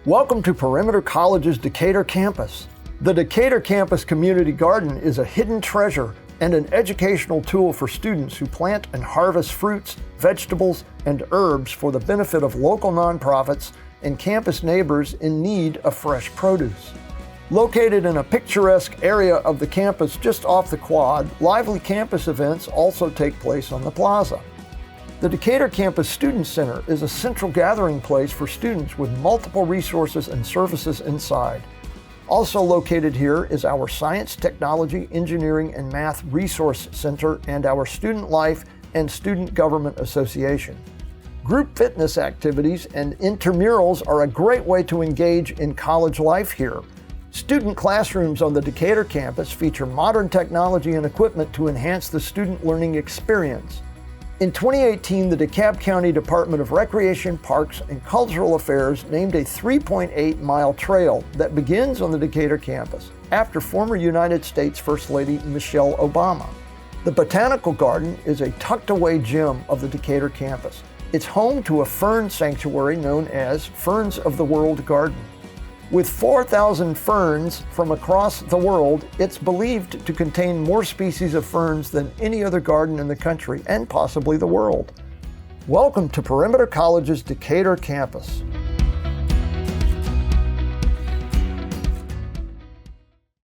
Welcome to Perimeter College's Decatur Campus. The Decatur Campus Community Garden is a hidden treasure and an educational tool for students who plant and harvest fruits, vegetables, and herbs for the benefit of local nonprofits and campus neighbors in need of fresh produce. Located in a picturesque area of the campus just off the quad, lively campus events also take place on the plaza. The Decatur Campus Student Center is a central gathering place for students with multiple resources and services inside. Also located here is our Science, Technology, Engineering, and Math Resource Center and our Student Life and Student Government Association. Group fitness activities and intramurals are a great way to engage in college life here. Student classrooms on the Decatur campus feature modern technology and equipment to enhance the student learning experience. In 2018, the DeKalb County Department of Recreation, Parks, and Cultural Affairs named a 3.8-mile trail that begins on the Decatur campus after former United States First Lady Michelle Obama. The Botanical Garden is a tucked-away gem of the Decatur campus. It's home to a fern sanctuary known as Ferns of the World Garden. With 4,000 ferns from across the world, it's believed to contain more species of ferns than any other garden in the country and possibly the world. Welcome to Perimeter College's Decatur campus.